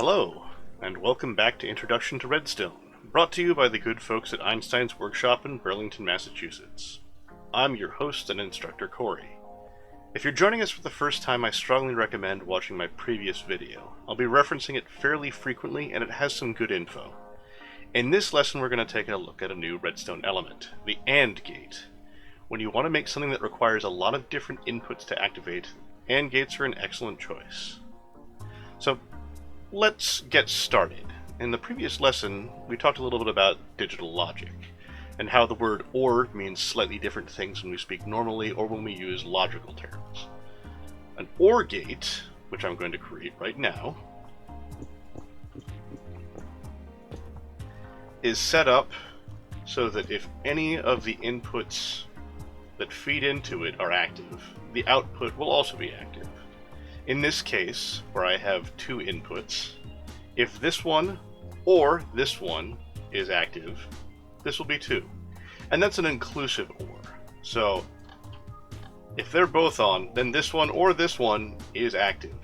Hello, and welcome back to Introduction to Redstone, brought to you by the good folks at Einstein's Workshop in Burlington, Massachusetts. I'm your host and instructor, Corey. If you're joining us for the first time, I strongly recommend watching my previous video. I'll be referencing it fairly frequently, and it has some good info. In this lesson, we're going to take a look at a new redstone element, the AND gate. When you want to make something that requires a lot of different inputs to activate, AND gates are an excellent choice. So, let's get started. In the previous lesson, we talked a little bit about digital logic, and how the word OR means slightly different things when we speak normally or when we use logical terms. An OR gate, which I'm going to create right now, is set up so that if any of the inputs that feed into it are active, the output will also be active. In this case, where I have two inputs, if this one or this one is active, this will be 2. And that's an inclusive OR. So, if they're both on, then this one or this one is active.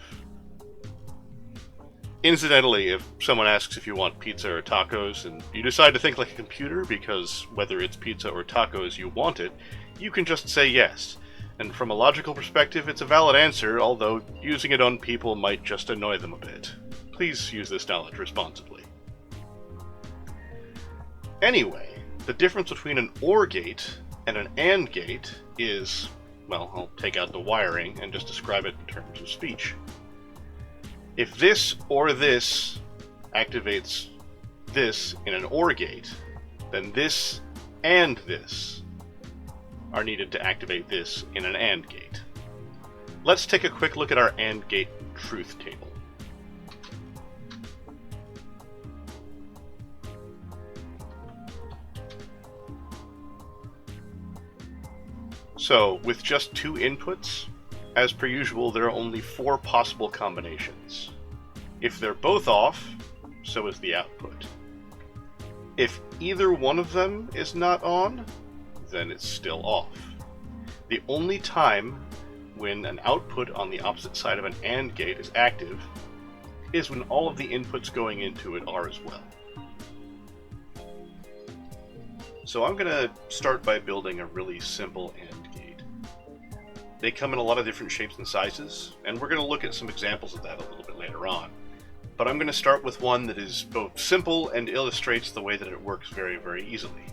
Incidentally, if someone asks if you want pizza or tacos, and you decide to think like a computer because whether it's pizza or tacos you want it, you can just say yes. And from a logical perspective, it's a valid answer, although using it on people might just annoy them a bit. Please use this knowledge responsibly. Anyway, the difference between an OR gate and an AND gate is, well, I'll take out the wiring and just describe it in terms of speech. If this or this activates this in an OR gate, then this and this are needed to activate this in an AND gate. Let's take a quick look at our AND gate truth table. So, with just 2 inputs, as per usual, there are only 4 possible combinations. If they're both off, so is the output. If either one of them is not on, then it's still off. The only time when an output on the opposite side of an AND gate is active is when all of the inputs going into it are as well. So I'm going to start by building a really simple AND gate. They come in a lot of different shapes and sizes, and we're going to look at some examples of that a little bit later on. But I'm going to start with one that is both simple and illustrates the way that it works very, very easily.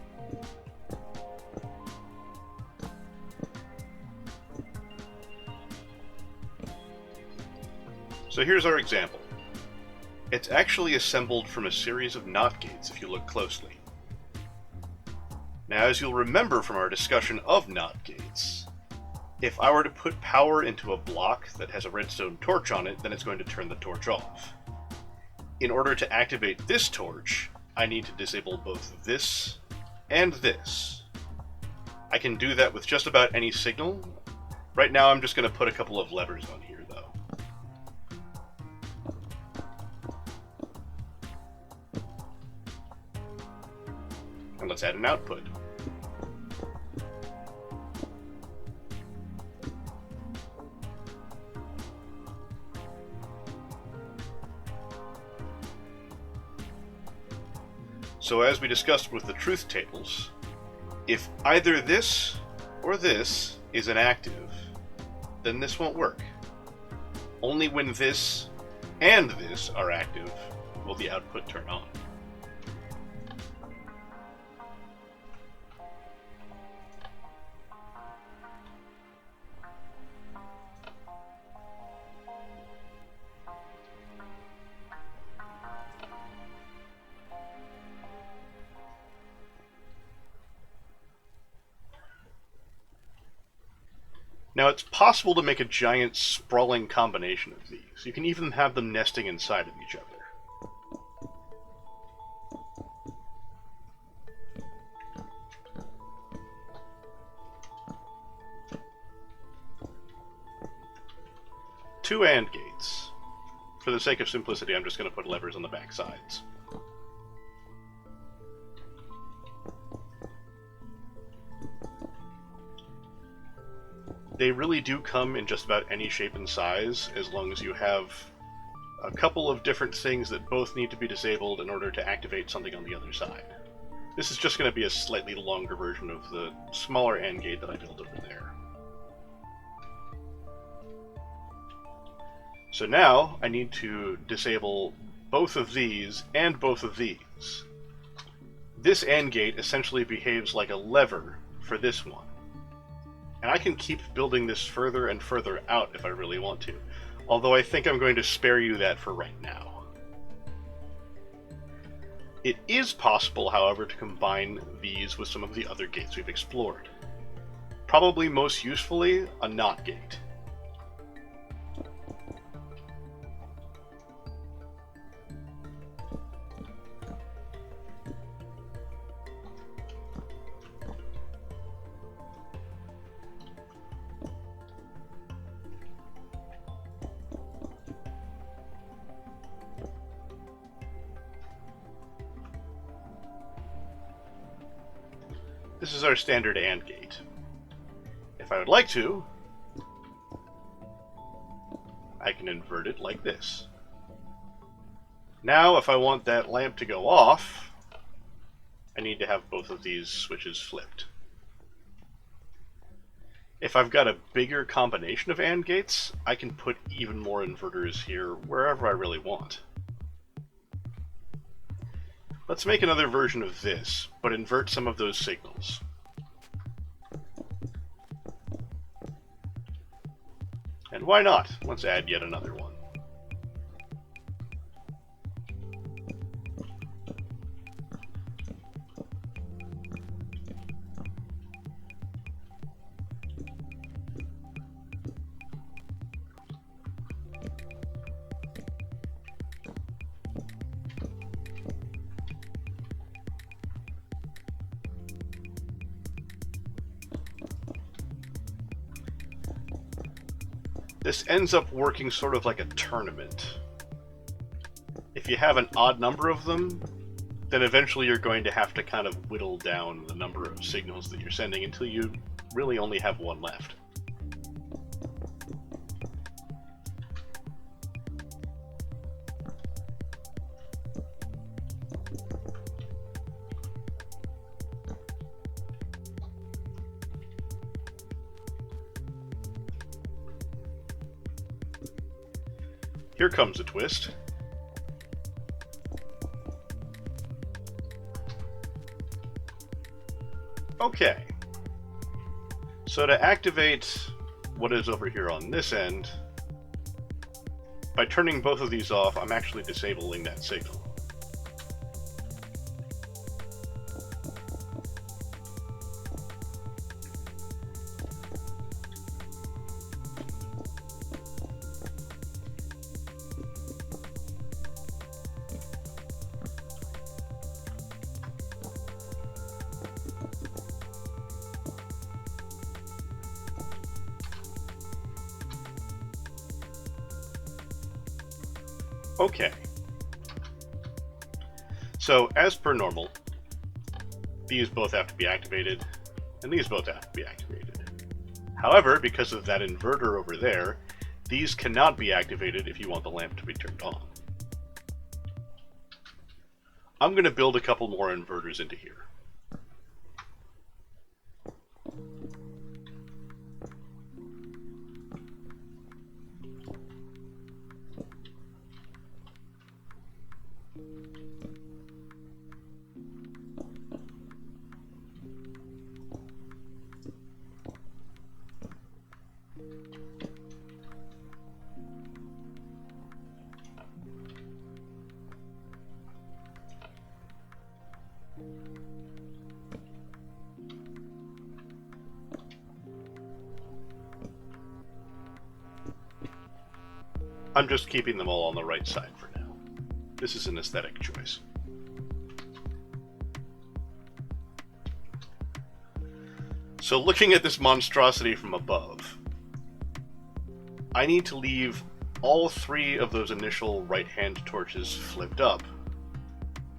So here's our example. It's actually assembled from a series of NOT gates if you look closely. Now, as you'll remember from our discussion of NOT gates, if I were to put power into a block that has a redstone torch on it, then it's going to turn the torch off. In order to activate this torch, I need to disable both this and this. I can do that with just about any signal. Right now I'm just going to put a couple of levers on here though. And let's add an output. So as we discussed with the truth tables, if either this or this is inactive, then this won't work. Only when this and this are active will the output turn on. Now, it's possible to make a giant, sprawling combination of these. You can even have them nesting inside of each other. 2 AND gates. For the sake of simplicity, I'm just going to put levers on the back sides. They really do come in just about any shape and size, as long as you have a couple of different things that both need to be disabled in order to activate something on the other side. This is just going to be a slightly longer version of the smaller AND gate that I built over there. So now I need to disable both of these and both of these. This AND gate essentially behaves like a lever for this one. And I can keep building this further and further out if I really want to, although I think I'm going to spare you that for right now. It is possible, however, to combine these with some of the other gates we've explored. Probably most usefully, a NOT gate. This is our standard AND gate. If I would like to, I can invert it like this. Now, if I want that lamp to go off, I need to have both of these switches flipped. If I've got a bigger combination of AND gates, I can put even more inverters here wherever I really want. Let's make another version of this, but invert some of those signals. And why not? Let's add yet another one. This ends up working sort of like a tournament. If you have an odd number of them, then eventually you're going to have to kind of whittle down the number of signals that you're sending until you really only have one left. Here comes a twist. Okay. So to activate what is over here on this end, by turning both of these off, I'm actually disabling that signal. Okay. So, as per normal, these both have to be activated, and these both have to be activated. However, because of that inverter over there, these cannot be activated if you want the lamp to be turned on. I'm going to build a couple more inverters into here. I'm just keeping them all on the right side for now. This is an aesthetic choice. So looking at this monstrosity from above, I need to leave all three of those initial right-hand torches flipped up,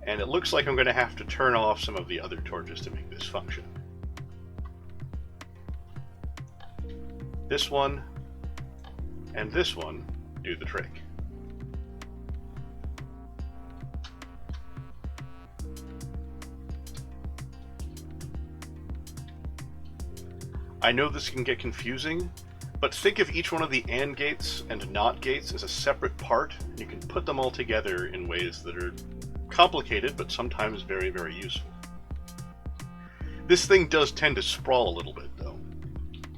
and it looks like I'm going to have to turn off some of the other torches to make this function. This one and this one do the trick. I know this can get confusing, but think of each one of the AND gates and NOT gates as a separate part, and you can put them all together in ways that are complicated, but sometimes very, very useful. This thing does tend to sprawl a little bit, though.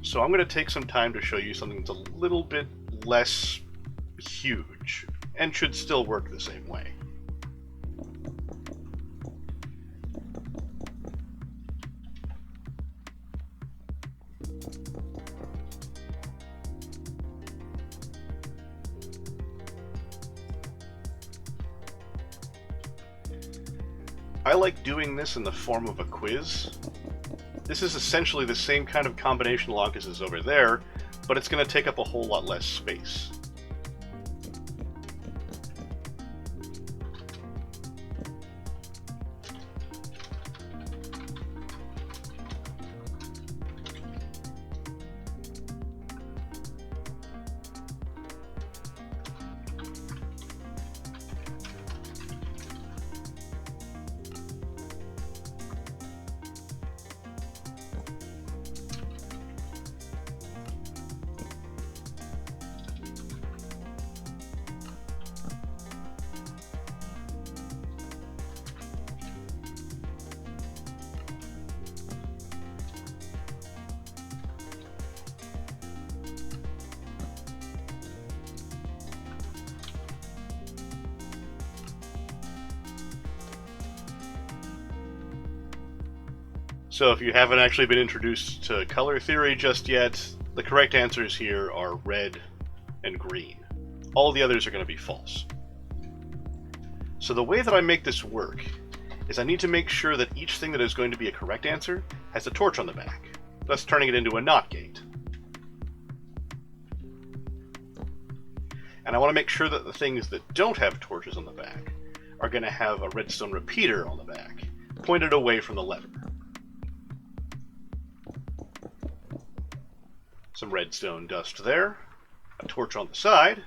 So I'm going to take some time to show you something that's a little bit less huge, and should still work the same way. I like doing this in the form of a quiz. This is essentially the same kind of combination lock as is over there, but it's going to take up a whole lot less space. So if you haven't actually been introduced to color theory just yet, the correct answers here are red and green. All the others are going to be false. So the way that I make this work is I need to make sure that each thing that is going to be a correct answer has a torch on the back, thus turning it into a NOT gate. And I want to make sure that the things that don't have torches on the back are going to have a redstone repeater on the back, pointed away from the lever. Some redstone dust there, a torch on the side,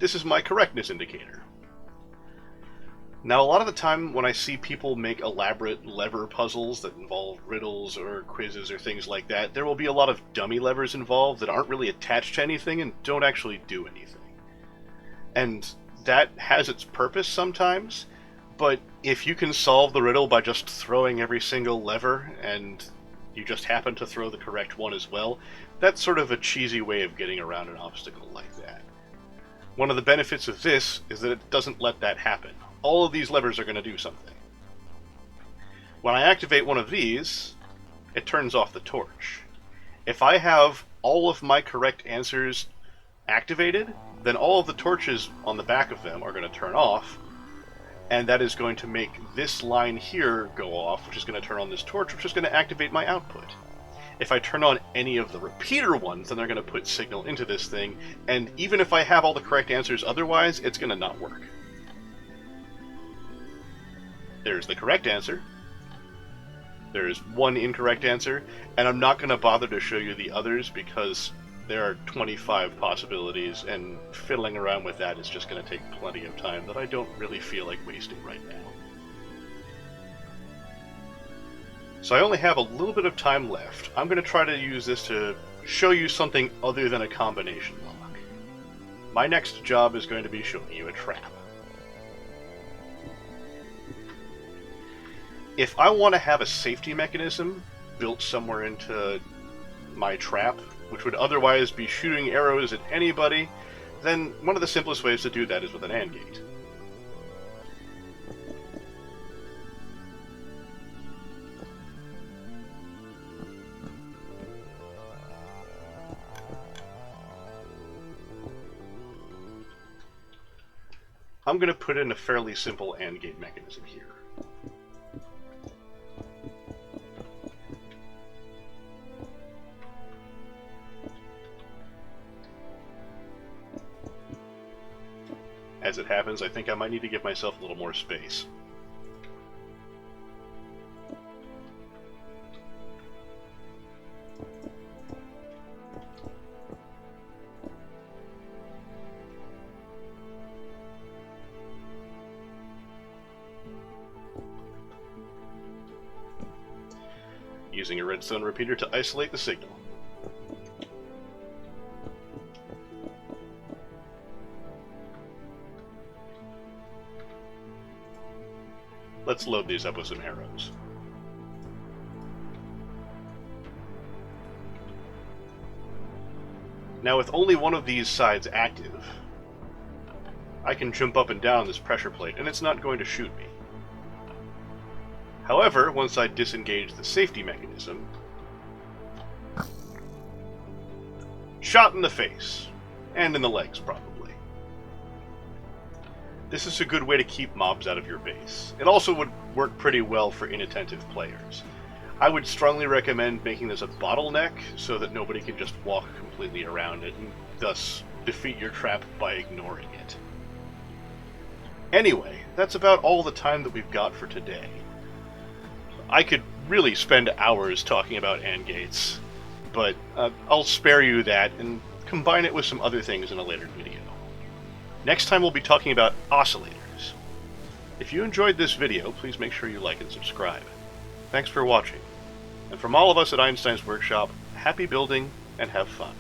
this is my correctness indicator. Now, a lot of the time when I see people make elaborate lever puzzles that involve riddles or quizzes or things like that, there will be a lot of dummy levers involved that aren't really attached to anything and don't actually do anything. And that has its purpose sometimes, but if you can solve the riddle by just throwing every single lever and you just happen to throw the correct one as well, that's sort of a cheesy way of getting around an obstacle like that. One of the benefits of this is that it doesn't let that happen. All of these levers are going to do something. When I activate one of these, it turns off the torch. If I have all of my correct answers activated, then all of the torches on the back of them are going to turn off, and that is going to make this line here go off, which is going to turn on this torch, which is going to activate my output. If I turn on any of the repeater ones, then they're going to put signal into this thing, and even if I have all the correct answers otherwise, it's going to not work. There's the correct answer. There's one incorrect answer, and I'm not going to bother to show you the others because there are 25 possibilities, and fiddling around with that is just going to take plenty of time that I don't really feel like wasting right now. So I only have a little bit of time left. I'm going to try to use this to show you something other than a combination lock. My next job is going to be showing you a trap. If I want to have a safety mechanism built somewhere into my trap, which would otherwise be shooting arrows at anybody, then one of the simplest ways to do that is with an AND gate. I'm going to put in a fairly simple AND gate mechanism here. As it happens, I think I might need to give myself a little more space. using a redstone repeater to isolate the signal. Let's load these up with some arrows. Now with only one of these sides active, I can jump up and down this pressure plate and it's not going to shoot me. However, once I disengage the safety mechanism, shot in the face, and in the legs probably. This is a good way to keep mobs out of your base. It also would work pretty well for inattentive players. I would strongly recommend making this a bottleneck so that nobody can just walk completely around it and thus defeat your trap by ignoring it. Anyway, that's about all the time that we've got for today. I could really spend hours talking about AND gates, but I'll spare you that and combine it with some other things in a later video. Next time we'll be talking about oscillators. If you enjoyed this video, please make sure you like and subscribe. Thanks for watching. And from all of us at Einstein's Workshop, happy building and have fun.